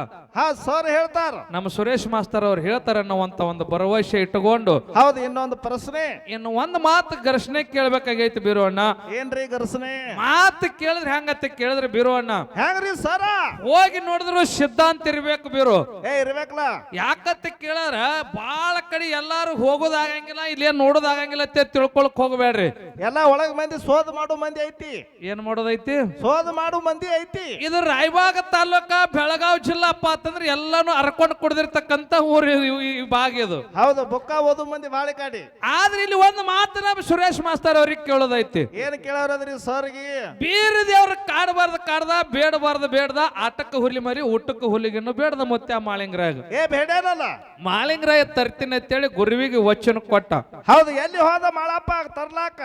ಸರ್ ಹೇಳ್ತಾರ. ನಮ್ಮ ಸುರೇಶ್ ಮಾಸ್ತರ್ ಅವ್ರು ಹೇಳ್ತಾರ ಅನ್ನುವಂತ ಒಂದು ಭರವಸೆ ಇಟ್ಟುಕೊಂಡು ಹೌದು. ಇನ್ನೊಂದು ಪ್ರಶ್ನೆ, ಇನ್ನು ಒಂದು ಮಾತು ಘರ್ಷಣೆ ಕೇಳ್ಬೇಕಾಗೈತಿ ಬೀರೋಣ್ಣ. ಏನ್ರಿ ಘರ್ಷಣೆ? ಮಾತು ಕೇಳಿದ್ರೆ ಹೆಂಗತ್ತ ಕೇಳಿದ್ರೆ ಬೀರೋಣ್ಣ, ಹೆಂಗ್ರಿ ಸರ? ಹೋಗಿ ನೋಡಿದ್ರು ಸಿದ್ಧಾಂತ ಇರ್ಬೇಕು ಬೀರು. ಇರ್ಬೇಕಲ್ಲ. ಯಾಕತ್ತ ಕೇಳಾರ ಬಾಳ ಕಡೆ ಎಲ್ಲಾರು ಹೋಗೋದಾಗಂಗಿಲ್ಲ, ಇಲ್ಲೇನ್ ನೋಡೋದಾಗಂಗಿಲ್ಲ ಅಂತ ತಿಳ್ಕೊಳಕ್ ಹೋಗಬೇಡ್ರಿ. ಎಲ್ಲ ಒಳಗ್ ಮಂದಿ ಶೋಧ ಮಾಡೋ ಮಂದಿ ಐತಿ. ಏನ್ ಮಾಡೋದೈತಿ? ಶೋಧ ಮಾಡೋ ಮಂದಿ ಐತಿ. ಇದು ರಾಯಬಾಗ ತಾಲೂಕ ಬೆಳಗಾವಿ ಜಿಲ್ಲಾಪ್ಪ ಅಂತಂದ್ರೆ ಎಲ್ಲಾನು ಅರ್ಕೊಂಡು ಕುಡ್ದಿರ್ತಕ್ಕಂತ ಊರು ಈ ಭಾಗ ಇದು. ಹೌದು, ಬುಕ್ಕ ಓದು ಮಂದಿ ಬಾಳಿ ಕಾಡಿ. ಆದ್ರೆ ಇಲ್ಲಿ ಒಂದು ಮಾತು ನಮ್ಮ ಸುರೇಶ್ ಮಾಸ್ತರ್ ಅವ್ರಿಗೆ ಕೇಳೋದೈತಿ. ಏನ್ ಕೇಳೋರದ್ರಿ ಸರ್ಗಿ? ಬೀರ ದೇವ್ರ ಕಾಡಬಾರ್ದ ಕಾಡ್ದ, ಬೇಡಬಾರ್ದ ಬೇಡ್ದ, ಆಟಕ್ಕೆ ಹುಲಿ ಮರಿ ಊಟಕ್ಕೆ ಹುಲಿಗಿನ್ನು ಬೇಡದ ಮುತ್ಯ ಮಾಳಿಂಗರಾಗ. ಬೇಡನಲ್ಲ, ಮಾಳಿಂಗರಾಯ ತರ್ತೀನಿ ಅಂತೇಳಿ ಗುರುವಿಗೆ ವಚನ ಕೊಟ್ಟ. ಹೌದು. ಎಲ್ಲಿ ಹೋದ ಮಾಳಪ್ಪ ತರ್ಲಾಕ?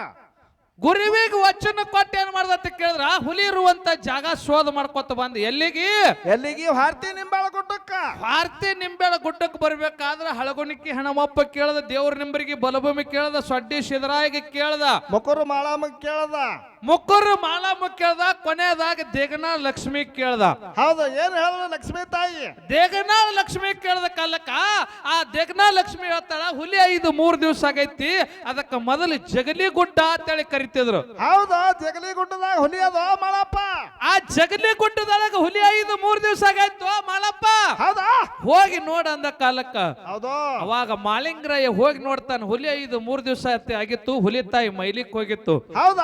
ಗುರುವಿಗೆ ವಚನ ಕೊಟ್ಟು ಏನ್ ಮಾಡ್ದ ಕೇಳಿದ್ರ, ಹುಲಿ ಇರುವಂತ ಜಾಗ ಶೋಧ ಮಾಡ್ಕೊತ ಬಂದ. ಎಲ್ಲಿಗೆ? ಭಾರತಿ ನಿಂಬಾಳ ಗುಡ್ಡಕ್ಕ. ಭಾರತಿ ನಿಂಬೆಳ ಗುಡ್ಡಕ್ಕೆ ಬರ್ಬೇಕಾದ್ರ ಹಳಗುಣಿಕಿ ಹಣಮಪ್ಪ ಕೇಳದ, ದೇವ್ರ ನಿಂಬರಿಗೆ ಬಲಭೂಮಿ ಕೇಳದ, ಸೊಡ್ಡಿ ಸಿದ್ದರಾಯಿಗೆ ಕೇಳದ, ಮುಕ್ಕರು ಮಾಳಮ್ಮ ಕೇಳದ, ಮುಕ್ಕರು ಮಾಳಮ್ಮ ಕೇಳ್ದ, ಕೊನೆಯದಾಗ ದೇಗನಾಳ ಲಕ್ಷ್ಮಿ ಕೇಳ್ದ. ಹೌದು. ಏನ್ ಹೇಳ ಲಕ್ಷ್ಮೀ ತಾಯಿ? ದೇಗನಾಳ ಲಕ್ಷ್ಮಿ ಕೇಳದ ಕಾಲಕ್ಕ ಆ ದೇಗನಾಳ ಲಕ್ಷ್ಮಿ ಹೇಳ್ತಾಳ, ಹುಲಿ 3 ದಿವಸ ಆಗೈತಿ, ಅದಕ್ಕ ಮೊದಲು ಜಗಲಿ ಗುಡ್ಡ ಅಂತೇಳಿ ಕರಿತಿದ್ರು. ಹೌದಾ? ಜಗಲಿ ಗುಡ್ಡದಾಗ ಹುಲಿ ಅದ ಮಾಳಪ್ಪ. ಆ ಜಗಲಿ ಗುಡ್ಡದೊಳಗ ಹುಲಿ 3 ದಿವಸ ಆಗೈತು ಮಾಳಪ್ಪ. ಹೌದಾ? ಹೋಗಿ ನೋಡ ಅಂದ ಕಾಲಕ್ಕ ಹೌದು. ಅವಾಗ ಮಾಳಿಂಗರಾಯ ಹೋಗಿ ನೋಡ್ತಾನ, ಹುಲಿ 3 ದಿವಸ ಆಗಿತ್ತು, ಹುಲಿ ತಾಯಿ ಮೈಲಿಕ್ ಹೋಗಿತ್ತು. ಹೌದು.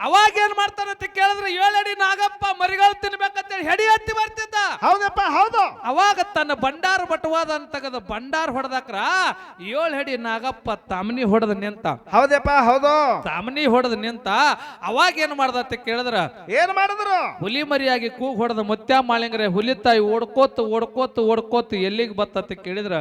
ಅವಾಗ ಏನ್ ಮಾಡ್ತಾನಂತ ಕೇಳಿದ್ರೆ 7 ಅಡಿ ನಾಗಪ್ಪ ಮರಿಗಳು ತಿನ್ಬೇಕಂತೇಳಿ ಹೆಡಿ ಹತ್ತಿ ಬರ್ತಿದ್ದ. ಹೌದಪ್ಪ ಹೌದು. ಅವಾಗ ತನ್ನ ಬಂಡಾರ ಬಟವಾದ ಅಂತ ತೆಗೆದ ಬಂಡಾರ ಹೊಡೆದಾಕ್ರ 7 ಅಡಿ ನಾಗಪ್ಪ ತಾಮನಿ ಹೊಡೆದ ನಿಂತ. ಹೌದಪ್ಪ ಹೌದು. ತಾಮನಿ ಹೊಡೆದ ನಿಂತ. ಅವಾಗ ಏನ್ ಮಾಡ್ದ ಕೇಳಿದ್ರ ಏನ್ ಮಾಡಿದ್ರು? ಹುಲಿ ಮರಿಯಾಗಿ ಕೂಗ್ ಹೊಡೆದ ಮುತ್ಯ ಮಾಳಿಂಗ್ರೆ ಹುಲಿ ತಾಯಿ ಓಡ್ಕೋತ ಓಡ್ಕೋತ ಓಡ್ಕೋತ ಎಲ್ಲಿಗೆ ಬತ್ತಂತ ಕೇಳಿದ್ರ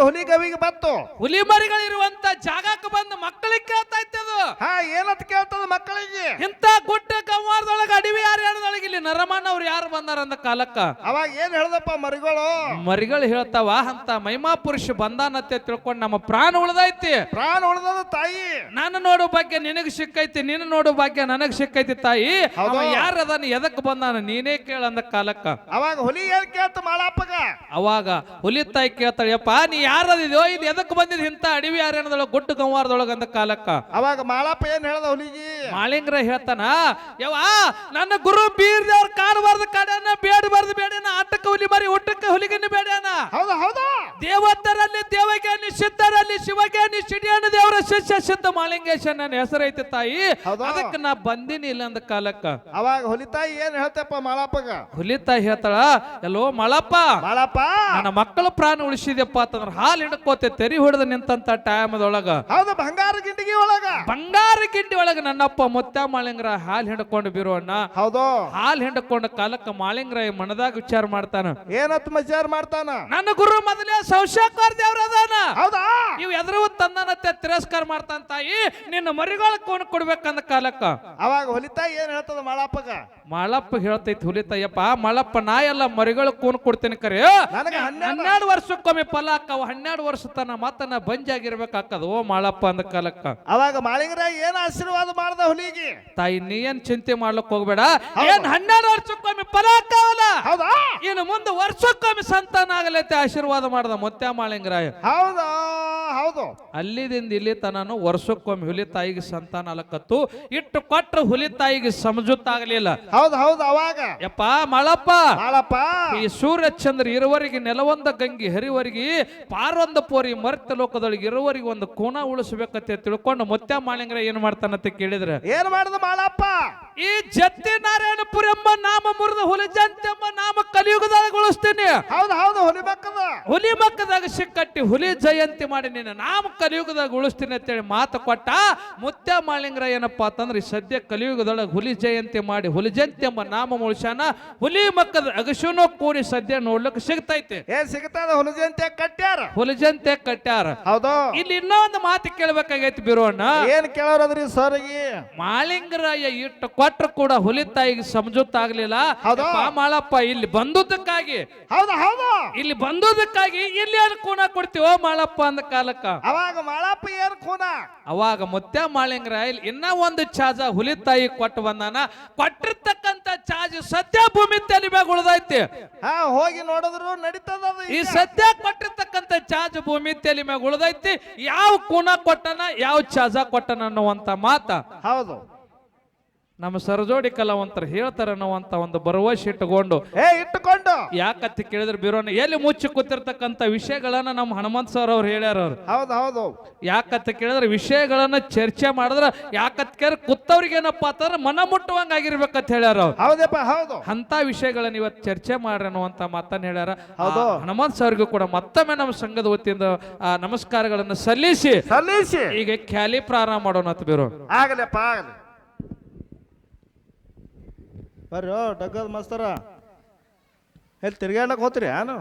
ಹುಲಿ ಗವಿಗೆ ಬತ್ತು. ಹುಲಿ ಮರಿಗಳಿರುವಂತ ಜಾಗಕ್ಕೆ ಬಂದು ಮಕ್ಕಳಿಗೆ ಕೇಳ್ತಾ ಇತ್ತದು. ಹಾ ಏನಂತ ಕೇಳ್ತದ ಮಕ್ಕಳಿಗೆ? ಇಂತ ಗುಡ್ಡ ಗಂವಾರದೊಳಗ ಅಡವಿ ಯಾರ್ಯಾರದೊಳಗೆ ಇಲ್ಲಿ ನರಮಣ್ಣ ಅವ್ರು ಯಾರು ಬಂದಾರ ಅಂದ ಕಾಲಕ್ಕ ಅವಾಗ ಏನ್ ಹೇಳ್ದಪ್ಪ ಮರಿಗಳು? ಮರಿಗಳು ಹೇಳ್ತಾವ ಅಂತ ಮಹಿಮಾ ಪುರುಷ ಬಂದಾನತ್ತೆ ತಿಳ್ಕೊಂಡು ನಮ್ಮ ಪ್ರಾಣ ಉಳ್ದೈತಿ. ಪ್ರಾಣ ಉಳ್ದದ ತಾಯಿ. ನಾನು ನೋಡೋ ಭಾಗ್ಯ ನಿನಗ್ ಸಿಕ್ಕೈತಿ, ನೀನು ನೋಡೋ ಭಾಗ್ಯ ನನಗ್ ಸಿಕ್ಕೈತಿ ತಾಯಿ. ಅವ ಯಾರದನ್ನ ಎದಕ್ ಬಂದಾನ ನೀನೇ ಕೇಳ ಅಂದ ಕಾಲಕ್ಕ ಅವಾಗ ಹುಲಿ ಏನ್ ಕೇಳ್ತ ಮಾಳಪ್ಪಗ? ಅವಾಗ ಹುಲಿ ತಾಯಿ ಕೇಳ್ತಾಳಪ್ಪ ನೀ ಯಾರದಿದ್ಯೋ ಇದು ಎದಕ್ ಬಂದಿದ್ ಇಂತ ಅಡವಿ ಯಾರೇನದೊಳಗ ಗುಡ್ಡ ಗಂವಾರದೊಳಗ ಅಂದ ಕಾಲಕ್ಕ ಅವಾಗ ಮಾಳಪ್ಪ ಏನ್ ಹೇಳ್ದ ಹುಲಿಗಿ? ಮಾಳಿಂಗ್ರ ಹೇಳ್ತಾನ ಯವ್ವ ನನ್ನ ಗುರು ಬೀರ್ದೇವ್ರ ಕಾಡಬಾರ್ದು ಕಾಡ್ಯಾನ ಬೇಡಬಾರ್ದು ಬೇಡನ ಆಟಕ್ಕೆ ಹುಲಿ ಮರಿ ಊಟಕ್ಕೆ ಹುಲಿಗನ್ನು ಬೇಡ್ಯಾನ. ಹೌದಾ ಹೌದಾ. ದೇವತರಲ್ಲಿ ದೇವಜ್ಞಾನಿ ಸಿದ್ಧರಲ್ಲಿ ಶಿವಜ್ಞಾನಿ ಸಿಡಿಯಣ್ಣ ದೇವರ ಶಿಷ್ಯ ಸಿದ್ಧ ಮಾಳಿಂಗೇಶ ನನ್ನ ಹೆಸರೈತಿ ತಾಯಿ. ಅದಕ್ಕೆ ನಾ ಬಂದಿನಿ ಇಲ್ಲ ಅಂದ ಕಾಲಕ್ಕ ಅವಾಗ ಹುಲಿ ತಾಯಿ ಏನ್ ಹೇಳ್ತಪ್ಪ ಮಾಳಪ್ಪಗ? ಹುಲಿ ತಾಯಿ ಹೇಳ್ತಾಳ ಎಲ್ಲೋ ಮಾಳಪ್ಪ ಮಾಳಪ್ಪ ನನ್ನ ಮಕ್ಕಳ ಪ್ರಾಣ ಉಳಿಸಿದ್ಯಪ್ಪ ಅಂತಂದ್ರ ಹಾಲು ಹಿಡ್ಕೋತೆ ತೆರಿ ಹೊಡೆದ ನಿಂತಂತ ಟೈಮದೊಳಗ ಹೌದು ಬಂಗಾರ ಗಿಂಡಿಗೆ ಒಳಗ ಬಂಗಾರ ಗಿಂಡಿ ಒಳಗ ನನ್ನಪ್ಪ ಮುತ್ಯ ಮಾಳಿಂಗ್ರ ಹಾಲು ಹಿಡ್ಕೊಂಡು ಬೀರೋಣ್ಣ. ಹೌದು. ಹಾಲು ಹಿಡ್ಕೊಂಡ ಕಾಲಕ್ಕ ಮಾಳಿಂಗ್ರ ಮನದಾಗ ವಿಚಾರ ಮಾಡ್ತಾನ ಏನತ್ ವಿಚಾರ ಮಾಡ್ತಾನ? ನನ್ನ ಗುರು ಮೊದಲೇ ಸೌಶಾಕಾರ ದೇವ್ರ ಅದಾನ. ಹೌದಾ. ಇವ್ ಎದುರು ತಂದನತ್ತೆ ತಿರಸ್ಕಾರ ಮಾಡ್ತಾನ ತಾಯಿ ನಿನ್ನ ಮರಿಗಳ ಕೊಂಡು ಕೊಡ್ಬೇಕಂದ ಕಾಲಕ್ಕ ಅವಾಗ ಹುಲಿತಾಯಿ ಏನ್ ಹೇಳ್ತದ ಮಾಳಪ್ಪಗ? ಮಾಳಪ್ಪ ಹೇಳ್ತೈತಿ ಹುಲಿತಾಯಪ್ಪ ಮಾಳಪ್ಪ ನಾ ಎಲ್ಲ ಮರಿಗಳು ಕೂನ್ ಕೊಡ್ತೀನಿ ಕರೆ ನನಗೆ 12 ವರ್ಷಕ್ಕೊಮ್ಮೆ ಫಲ ಹಾಕವ 12 ವರ್ಷ ತನ ಮತ್ತ ನಾ ಬಂಜಾಗಿರ್ಬೇಕಾಕದ ಓ ಮಾಳಪ್ಪ ಅಂದ ಕಾಲಕ್ಕ ಅವಾಗ ಮಾಳಿಂಗ್ರ ಏನ್ ಆಶೀರ್ವಾದ ಮಾಡ್ದ ಹುಲಿಗೆ? ತಾಯಿ ನೀ ಏನ್ ಚಿಂತೆ ಮಾಡ್ಲಕ್ ಹೋಗ್ಬೇಡ ಏನ್ 12 ವರ್ಷಕ್ಕೊಮ್ಮೆ ಫಲ ಹಾಕವಲ್ಲ. ಹೌದಾ. ಇನ್ನು ಮುಂದೆ ವರ್ಷಕ್ಕೊಮ್ಮೆ ಸಂತಾನ ಆಗಲೈತೆ ಆಶೀರ್ವಾದ ಮಾಡ್ದ ಮುತ್ಯ ಮಾಳಿಂಗ್ರಾಯ. ಹೌದಾ ಹೌದು. ಅಲ್ಲಿದಿಂದ ಇಲ್ಲಿ ತನನು ವರ್ಷಕ್ಕೊಮ್ಮೆ ಹುಲಿ ತಾಯಿಗೆ ಸಂತಾನ ಅಲಕತ್ತು ಇಟ್ಟು ಕೊಟ್ರ ಹುಲಿ ತಾಯಿಗೆ ಸಮಜುತ್ತಾಗಲಿಲ್ಲ. ಹೌದು ಹೌದು. ಅವಾಗ ಯಪ್ಪ ಮಾಳಪ್ಪ ಮಾಳಪ್ಪ ಈ ಸೂರ್ಯ ಚಂದ್ರ ಇರುವರಿಗೆ ನೆಲವೊಂದ ಗಂಗಿ ಹರಿವರಿಗೆ ಪಾರೊಂದ ಪೋರಿ ಮರ್ತ ಲೋಕದೊಳಗೆ ಇರುವರಿಗೆ ಒಂದು ಕೋಣ ಉಳಿಸಬೇಕಂತ ತಿಳ್ಕೊಂಡು ಮುತ್ಯ ಮಾಳಿಂಗ್ರ ಏನ್ ಮಾಡ್ತಾನಂತ ಕೇಳಿದ್ರೆ ಏನ್ ಮಾಡ್ದ ಮಾಳಪ್ಪ? ಈ ಜತ್ತಿ ನಾರಾಯಣಪುರ ಎಂಬ ನಾಮ ಮುರಿದ ಹುಲಿ ಜಂತಿ ಎಂಬ ನಾಮ ಕಲಿಯುಗದಾಗ ಉಳಿಸ್ತೀನಿ. ಹೌದು ಹೌದು. ಹುಲಿ ಮಕ್ಕದ ಹುಲಿ ಮಕ್ಕದಾಗ ಸಿಕ್ಕಟ್ಟಿ ಹುಲಿ ಜಯಂತಿ ಮಾಡಿ ನಿನ್ನ ನಾಮ ಕಲಿಯುಗದಾಗ ಉಳಿಸ್ತೀನಿ ಅಂತೇಳಿ ಮಾತು ಕೊಟ್ಟ ಮುತ್ಯ ಮಾಳಿಂಗ್ರ ಏನಪ್ಪಾ ಅಂತಂದ್ರೆ ಈ ಸದ್ಯ ಕಲಿಯುಗದೊಳಗೆ ಹುಲಿ ಜಯಂತಿ ಮಾಡಿ ಹುಲಿ ಜಯಂತಿ ಎಂಬ ನಾಮ ಮುಳಿಸ್ಯಾನ. ಹುಲಿ ಮಕ್ಕದ ಅಗಶೂನು ಕೂಡಿ ಸದ್ಯ ನೋಡ್ಲಿಕ್ಕೆ ಸಿಗ್ತೈತೆ. ಏನ್ ಸಿಗ್ತದ? ಹುಲಿ ಜಯಂತಿ ಕಟ್ಟ್ಯಾರ. ಹುಲಿ ಜಯಂತಿ ಕಟ್ಟ್ಯಾರ. ಹೌದು. ಇಲ್ಲಿ ಇನ್ನೊಂದು ಮಾತು ಕೇಳ್ಬೇಕಾಗೈತಿ ಬಿರೋಣ್ಣ. ಏನ್ ಕೇಳೋರದ್ರಿ ಸರ್ಗಿ? ಮಾಳಿಂಗರಾಯ ಇಟ್ಟು ಕೊಟ್ರು ಕೂಡ ಹುಲಿ ತಾಯಿಗೆ ಸಮಜುತ್ತಾಗ್ಲಿಲ್ಲ. ಮಾಳಪ್ಪ ಇಲ್ಲಿ ಬಂದುದಕ್ಕಾಗಿ ಹೌದು ಹೌದು. ಇಲ್ಲಿ ಬಂದುದಕ್ಕಾಗಿ ಇಲ್ಲಿ ಏನು ಕೂನ ಕೊಡ್ತೀವೋ ಮಾಳಪ್ಪ ಅಂದ ಕಾಲಕ್ಕ ಅವಾಗ ಮಾಳಪ್ಪ ಏನ್ ಕೂನ? ಅವಾಗ ಮುತ್ಯ ಮಾಳಿಂಗ್ರಾಯ ಇನ್ನ ಒಂದು ಚಾಜ ಹುಲಿ ತಾಯಿ ಕೊಟ್ಟು ಬಂದಾನ. ಕೊಟ್ಟಿರ್ತಕ್ಕಂತ ಚಾಜ್ ಸದ್ಯ ಭೂಮಿ ತಲೆ ಮ್ಯಾಗ ಉಳ್ದೈತಿ. ಹಾ ಹೋಗಿ ನೋಡಿದ್ರು ನಡೀತದ. ಈ ಸದ್ಯ ಕೊಟ್ಟಿರ್ತಕ್ಕಂತ ಚಾಜ್ ಭೂಮಿ ತಲೆ ಮ್ಯಾಗ ಉಳ್ದೈತಿ. ಯಾವ ಕೂನ ಕೊಟ್ಟನ ಯಾವ ಚಾಜ ಕೊಟ್ಟನ ಅನ್ನುವಂತ ಮಾತ ಹೌದು ನಮ್ಮ ಸರಜೋಡಿ ಕಲಾವಂತರು ಹೇಳ್ತಾರ ಅನ್ನುವಂತ ಒಂದು ಭರವಸೆ ಇಟ್ಟುಕೊಂಡು ಯಾಕಂತ ಕೇಳಿದ್ರೆ ಬಿರೋಣ ಎಲ್ಲಿ ಮುಚ್ಚಿ ಕೂತಿರ್ತಕ್ಕಂಥ ವಿಷಯಗಳನ್ನ ನಮ್ಮ ಹನುಮಂತ ಸರ್ ಅವ್ರು ಹೇಳ್ಯಾರ. ಅವ್ರು ಹೌದು ಹೌದು. ಯಾಕಂತ ಕೇಳಿದ್ರೆ ವಿಷಯಗಳನ್ನ ಚರ್ಚೆ ಮಾಡಿದ್ರ ಯಾಕಂತ ಕೇಳಿದ್ರೆ ಕೂತವ್ರಿಗೆ ಏನಪ್ಪಾ ಅಂತಂದ್ರೆ ಮನ ಮುಟ್ಟುವಂಗ ಆಗಿರ್ಬೇಕಂತ ಹೇಳ್ಯಾರ. ಅವ್ರು ಹೌದಪ್ಪ ಹೌದು. ಅಂತ ವಿಷಯಗಳನ್ನ ಇವತ್ತು ಚರ್ಚೆ ಮಾಡ್ರಿ ಅನ್ನುವಂತ ಮಾತನ್ನ ಹೇಳ್ಯಾರ. ಹನುಮಂತ ಸರ್ಗೂ ಕೂಡ ಮತ್ತೊಮ್ಮೆ ನಮ್ಮ ಸಂಘದ ವತಿಯಿಂದ ನಮಸ್ಕಾರಗಳನ್ನು ಸಲ್ಲಿಸಿ ಈಗ ಖ್ಯಾಲಿ ಪ್ರಾರಂಭ ಮಾಡೋಣ ಅಂತ ಬಿರೋ. ಆಗಲಪ್ಪ ಆಗಲಿ. ಬರ್ರಿ ಡಗ್ಗದ ಮಸ್ತರ ಎಲ್ಲಿ ತಿರ್ಗಾಡಕ್ ಹೋತ್ರಿ ಏನು?